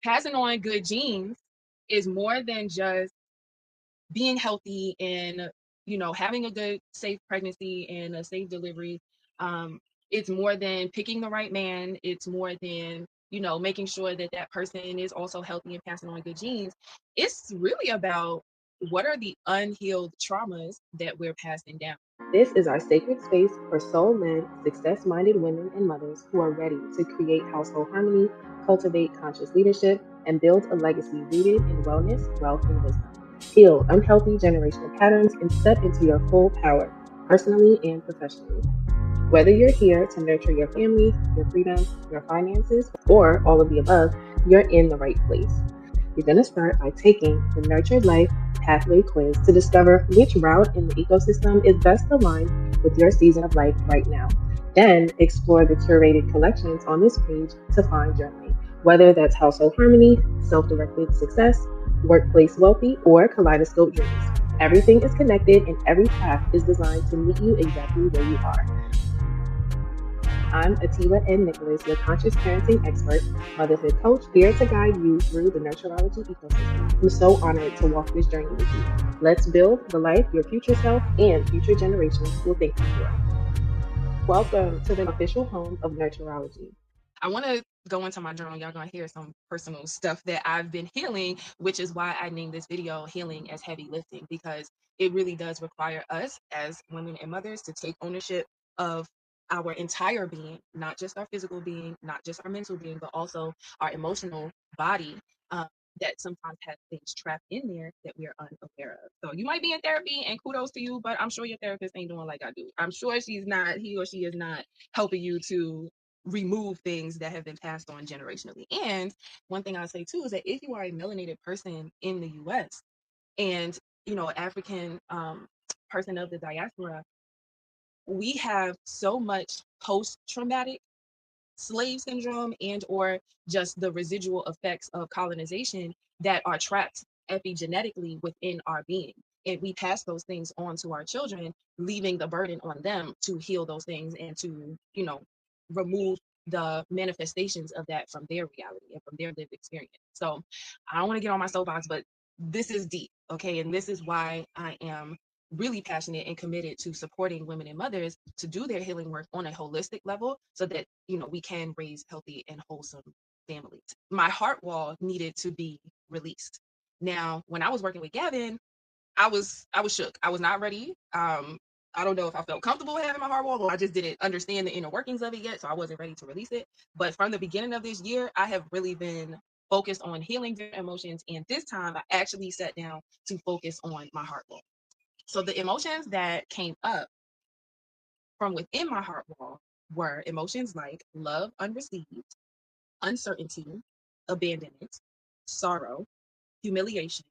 passing on good genes is more than just being healthy and having a good safe pregnancy and a safe delivery. um it's more than picking the right man. It's more than making sure that that person is also healthy and passing on good genes. It's really about what are the unhealed traumas that we're passing down. This is our sacred space for soul led, success minded women and mothers who are ready to create household harmony, cultivate conscious leadership, and build a legacy rooted in wellness, wealth, and wisdom. Heal unhealthy generational patterns and step into your full power, personally and professionally. Whether you're here to nurture your family, your freedom, your finances, or all of the above, you're in the right place. You're going to start by taking the Nurtured Life Pathway Quiz to discover which route in the ecosystem is best aligned with your season of life right now. Then explore the curated collections on this page to find your lane, whether that's household harmony, self directed success, workplace wealthy, or kaleidoscope dreams. Everything is connected and every path is designed to meet you exactly where you are. I'm Atiwa N. Nicholas, your conscious parenting expert, motherhood coach, here to guide you through the nurturology ecosystem. I'm so honored to walk this journey with you. Let's build the life your future self and future generations will thank you for. Welcome to the official home of nurturology. I want to go into my journal. Y'all gonna hear some personal stuff that I've been healing, which is why I named this video Healing as Heavy Lifting, because it really does require us as women and mothers to take ownership of our entire being, not just our physical being, not just our mental being, but also our emotional body. um, that sometimes has things trapped in there that we are unaware of. So you might be in therapy, and kudos to you, but I'm sure your therapist ain't doing like I do. I'm sure he or she is not helping you to remove things that have been passed on generationally. And one thing I'll say too is that if you are a melanated person in the US and African person of the diaspora, we have so much post-traumatic slave syndrome and or just the residual effects of colonization that are trapped epigenetically within our being, and we pass those things on to our children, leaving the burden on them to heal those things and to remove the manifestations of that from their reality and from their lived experience. So I don't want to get on my soapbox, but this is deep, okay? And this is why I am really passionate and committed to supporting women and mothers to do their healing work on a holistic level so that we can raise healthy and wholesome families. My heart wall needed to be released. Now when I was working with Gavin, I was shook. I was not ready. I don't know if I felt comfortable with having my heart wall, or I just didn't understand the inner workings of it yet, so I wasn't ready to release it. But from the beginning of this year, I have really been focused on healing their emotions, and this time I actually sat down to focus on my heart wall. So the emotions that came up from within my heart wall were emotions like love unreceived, uncertainty, abandonment, sorrow, humiliation,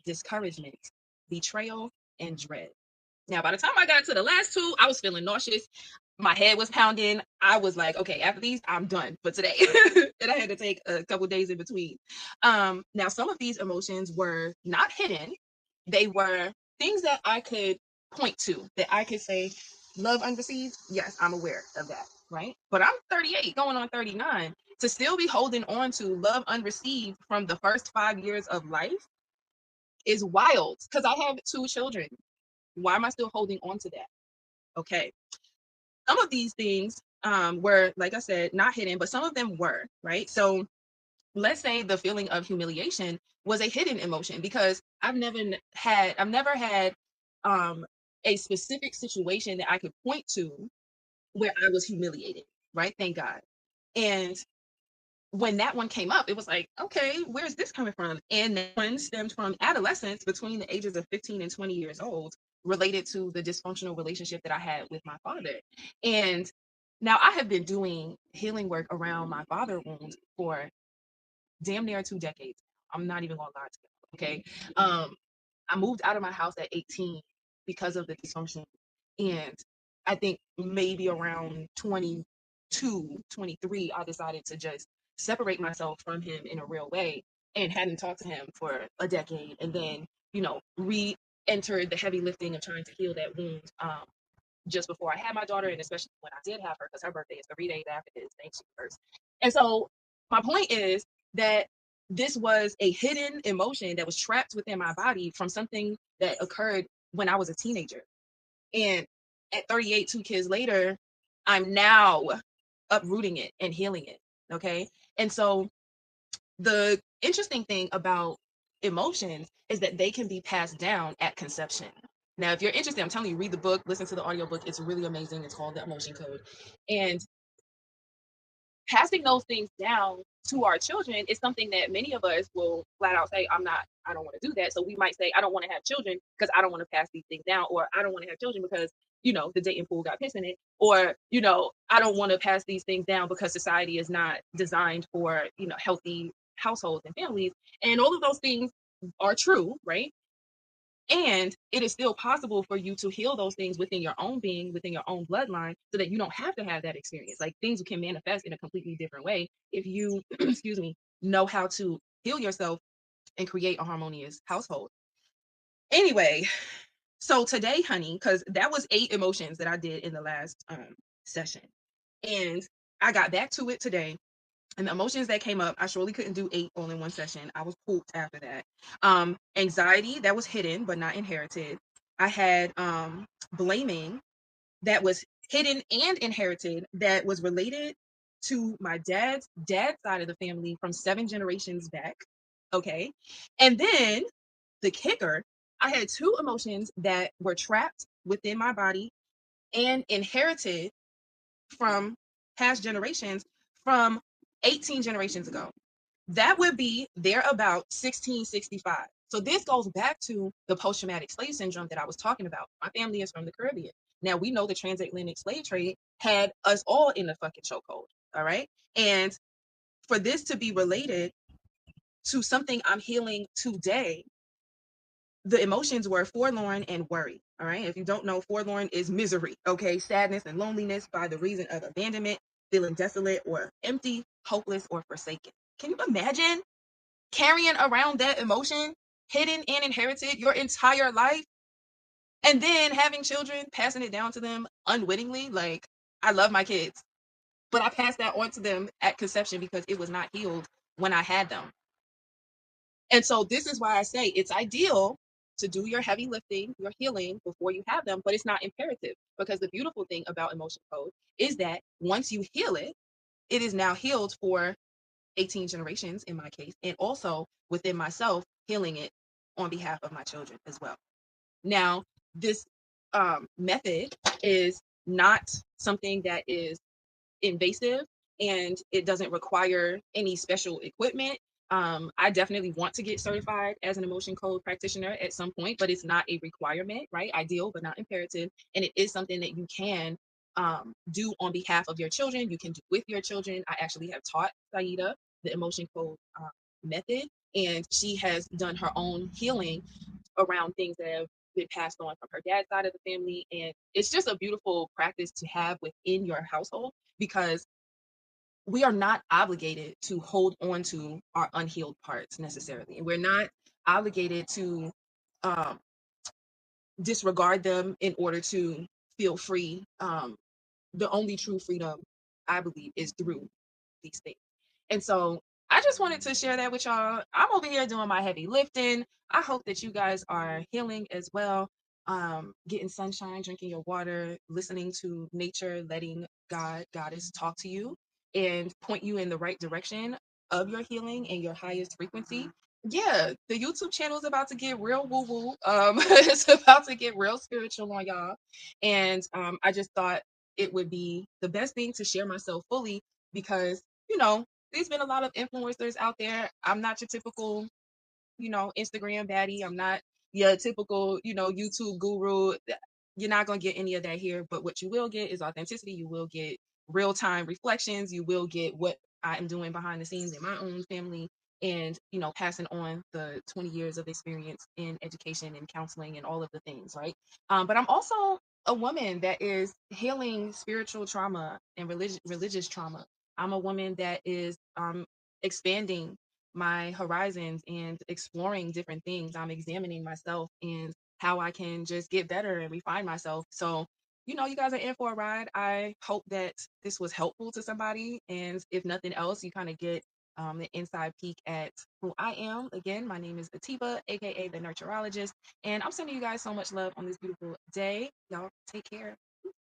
discouragement, betrayal, and dread. Now, by the time I got to the last two, I was feeling nauseous. My head was pounding. I was like, okay, after these, I'm done for today. And I had to take a couple days in between. Now, some of these emotions were not hidden. They were things that I could point to, that I could say, love unreceived. Yes, I'm aware of that, right? But I'm 38, going on 39. To still be holding on to love unreceived from the first 5 years of life is wild because I have two children. Why am I still holding on to that? Okay. Some of these things were, like I said, not hidden, but some of them were, right? So let's say the feeling of humiliation was a hidden emotion because I've never had um, a specific situation that I could point to where I was humiliated, right? Thank God. And when that one came up, it was like, okay, where's this coming from? And that one stemmed from adolescence between the ages of 15 and 20 years old, related to the dysfunctional relationship that I had with my father. And now I have been doing healing work around my father wound for damn near 2 decades. I'm not even gonna lie to you. Okay. Um, I moved out of my house at 18 because of the dysfunction. And I think maybe around 22, 23, I decided to just separate myself from him in a real way and hadn't talked to him for a decade. And then, re entered the heavy lifting of trying to heal that wound just before I had my daughter, and especially when I did have her, because her birthday is 3 days after his Thanksgiving first. And so my point is that this was a hidden emotion that was trapped within my body from something that occurred when I was a teenager. And at 38, 2 kids later, I'm now uprooting it and healing it. Okay. And so the interesting thing about emotions is that they can be passed down at conception. Now, if you're interested, I'm telling you, read the book, listen to the audiobook. It's really amazing. It's called The Emotion Code. And passing those things down to our children is something that many of us will flat out say, I don't want to do that. So we might say, I don't want to have children because I don't want to pass these things down, or I don't want to have children because, the dating pool got piss in it, or, I don't want to pass these things down because society is not designed for, healthy households and families. And all of those things are true, right? And it is still possible for you to heal those things within your own being, within your own bloodline, so that you don't have to have that experience. Like things can manifest in a completely different way if you, excuse me, know how to heal yourself and create a harmonious household. Anyway, so today, honey, because that was 8 emotions that I did in the last session. And I got back to it today. And the emotions that came up, I surely couldn't do 8 all in one session. I was pooped after that. Anxiety, that was hidden but not inherited. I had blaming, that was hidden and inherited, that was related to my dad's side of the family from 7 generations back. Okay. And then the kicker, I had 2 emotions that were trapped within my body and inherited from past generations from 18 generations ago. That would be there about 1665. So this goes back to the post-traumatic slave syndrome that I was talking about. My family is from the Caribbean. Now we know the transatlantic slave trade had us all in the fucking chokehold. All right. And for this to be related to something I'm healing today, the emotions were forlorn and worry. All right. If you don't know, forlorn is misery. Okay. Sadness and loneliness by the reason of abandonment, feeling desolate or empty, hopeless or forsaken. Can you imagine carrying around that emotion, hidden and inherited your entire life, and then having children, passing it down to them unwittingly? Like, I love my kids, but I passed that on to them at conception because it was not healed when I had them. And so this is why I say it's ideal to do your heavy lifting, your healing before you have them, but it's not imperative, because the beautiful thing about emotion code is that once you heal it, it is now healed for 18 generations in my case, and also within myself, healing it on behalf of my children as well. Now, this method is not something that is invasive, and it doesn't require any special equipment. I definitely want to get certified as an emotion code practitioner at some point, but it's not a requirement, right? Ideal, but not imperative. And it is something that you can do on behalf of your children. You can do with your children. I actually have taught Saida the emotion code method, and she has done her own healing around things that have been passed on from her dad's side of the family. And it's just a beautiful practice to have within your household, because we are not obligated to hold on to our unhealed parts necessarily. And we're not obligated to um, disregard them in order to feel free. The only true freedom, I believe, is through these things. And so I just wanted to share that with y'all. I'm over here doing my heavy lifting. I hope that you guys are healing as well. Getting sunshine, drinking your water, listening to nature, letting Goddess talk to you and point you in the right direction of your healing and your highest frequency. Yeah, the YouTube channel is about to get real woo woo. It's about to get real spiritual on y'all. And I just thought it would be the best thing to share myself fully, because, there's been a lot of influencers out there. I'm not your typical, Instagram baddie. I'm not your typical, YouTube guru. You're not going to get any of that here. But what you will get is authenticity. You will get real time reflections. You will get what I am doing behind the scenes in my own family, and, passing on the 20 years of experience in education and counseling and all of the things, right? But I'm also a woman that is healing spiritual trauma and religious trauma. I'm a woman that is expanding my horizons and exploring different things. I'm examining myself and how I can just get better and refine myself. So, you guys are in for a ride. I hope that this was helpful to somebody. And if nothing else, you kind of get the inside peek at who I am. Again, my name is Atiba, aka the Nurturologist, and I'm sending you guys so much love on this beautiful day. Y'all take care.